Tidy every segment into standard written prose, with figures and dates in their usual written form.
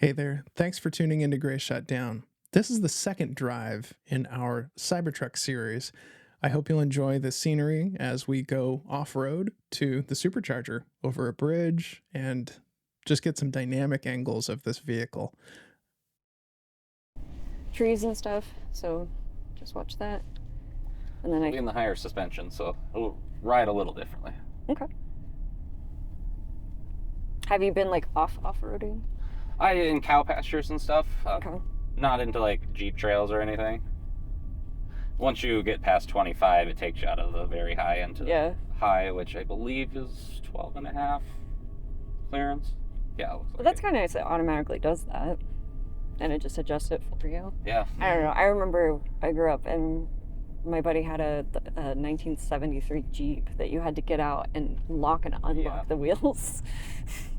Hey there, thanks for tuning into Gray Shutdown. This is the second drive in our Cybertruck series. I hope you'll enjoy the scenery as we go off-road to the supercharger over a bridge and just get some dynamic angles of this vehicle. Trees and stuff, so just watch that. And then It'll be in the higher suspension, so it'll ride a little differently. Okay. Have you been like off-roading? In cow pastures and stuff. Okay. Not into like Jeep trails or anything. Once you get past 25, it takes you out of the very high into the high, which I believe is 12.5 clearance. Yeah, it looks like Well, that's kind of nice. It automatically does that, and it just adjusts it for you. Yeah. I don't know. I remember I grew up and my buddy had a 1973 Jeep that you had to get out and lock and unlock the wheels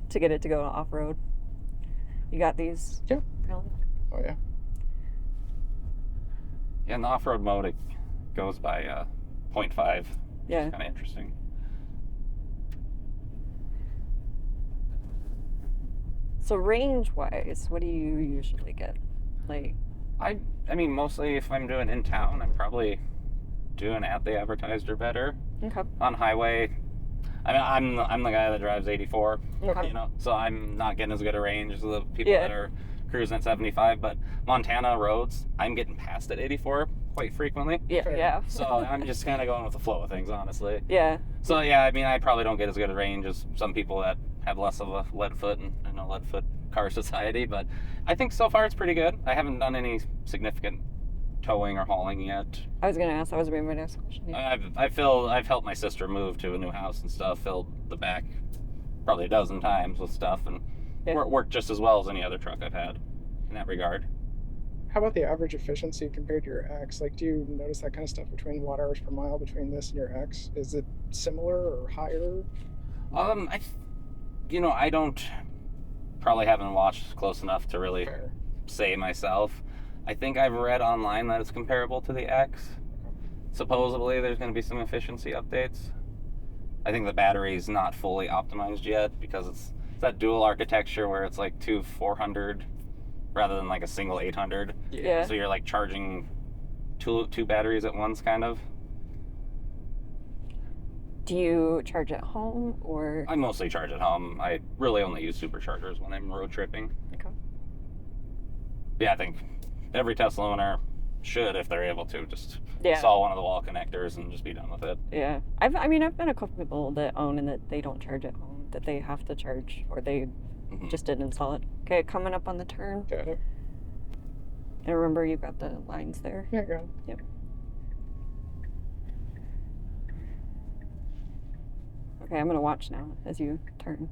to get it to go off-road. You got these? Yeah. Really? Oh, yeah. Yeah, in the off-road mode, it goes by 0.5. Yeah. It's kind of interesting. So range-wise, what do you usually get? Like, I mean, mostly if I'm doing in town, I'm probably doing at the advertised or better. okay. On highway, I mean, I'm the guy that drives 84, Okay. you know, so I'm not getting as good a range as the people Yeah. that are cruising at 75, but Montana roads, I'm getting past at 84 quite frequently. Yeah, yeah. So I'm just kind of going with the flow of things, honestly. Yeah. So yeah, I mean, I probably don't get as good a range as some people that have less of a lead foot and a lead foot car society, but I think so far it's pretty good. I haven't done any significant towing or hauling yet. I was gonna ask. That was gonna be my next question. Yeah. I've helped my sister move to a new house and stuff. Filled the back probably a dozen times with stuff, and worked just as well as any other truck I've had in that regard. How about the average efficiency compared to your X? Like, do you notice that kind of stuff between watt hours per mile between this and your X? Is it similar or higher? I don't probably haven't watched close enough to really say myself. I think I've read online that it's comparable to the X. Supposedly there's going to be some efficiency updates. I think the battery's not fully optimized yet because it's that dual architecture where it's like two 400 rather than like a single 800. Yeah. So you're like charging two batteries at once, kind of. Do you charge at home or? I mostly charge at home. I really only use superchargers when I'm road tripping. Okay. Yeah, I think every Tesla owner should, if they're able to, just install one of the wall connectors and just be done with it. Yeah. I've been a couple people that own and that they don't charge at home, that they have to charge or they just didn't install it. Okay, coming up on the turn. Got it. And remember, you've got the lines there. Yeah, got it. Yep. Okay, I'm gonna watch now as you turn.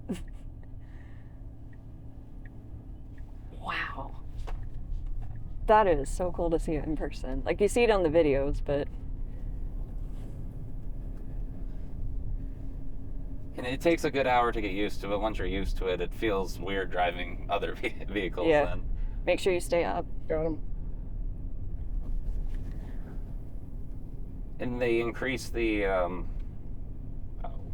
Wow. That is so cool to see it in person. Like, you see it on the videos, but... And it takes a good hour to get used to it. Once you're used to it, it feels weird driving other vehicles. Yeah. Then. Make sure you stay up. Got him. And they increase the,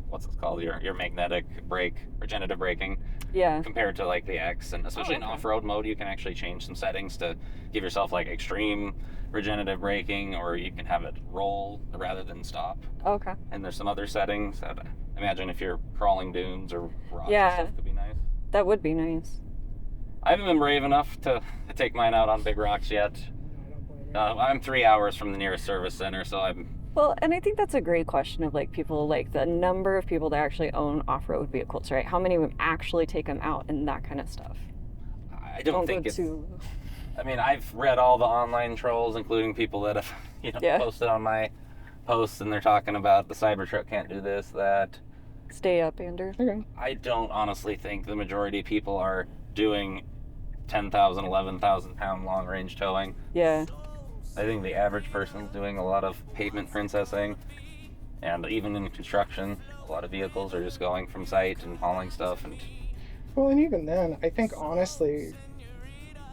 what's it called? Your magnetic brake, regenerative braking. Yeah. Compared to like the X, and especially in off-road mode, you can actually change some settings to give yourself like extreme regenerative braking, or you can have it roll rather than stop. Okay. And there's some other settings that I imagine if you're crawling dunes or rocks, stuff could be nice. That would be nice. I haven't been brave enough to take mine out on big rocks yet. I'm 3 hours from the nearest service center, so I'm... Well, and I think that's a great question of like people, like the number of people that actually own off-road vehicles, right? How many of them actually take them out and that kind of stuff? I don't think it's... I mean, I've read all the online trolls, including people that have, posted on my posts, and they're talking about the Cybertruck can't do this, that. Stay up, Andrew. Okay. I don't honestly think the majority of people are doing 10,000, 11,000 pound long range towing. Yeah. I think the average person's doing a lot of pavement princessing, and even in construction, a lot of vehicles are just going from site and hauling stuff. And Well, and even then, I think honestly,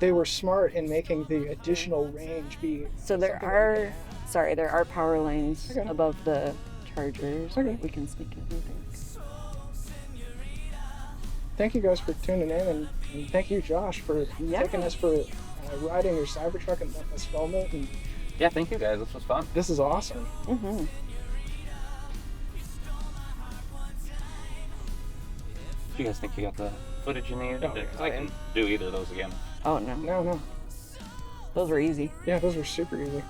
they were smart in making the additional range be. So there are power lines above the chargers. Okay. We can sneak in, I think. thank you guys for tuning in, and thank you, Josh, for taking us for riding your Cybertruck and letting us film it. And Yeah, thank you guys. This was fun. this is awesome. Mm-hmm. Do you guys think you got the footage you need? Oh, Because I can do either of those again. Oh, no. No. Those were easy. Yeah, those were super easy.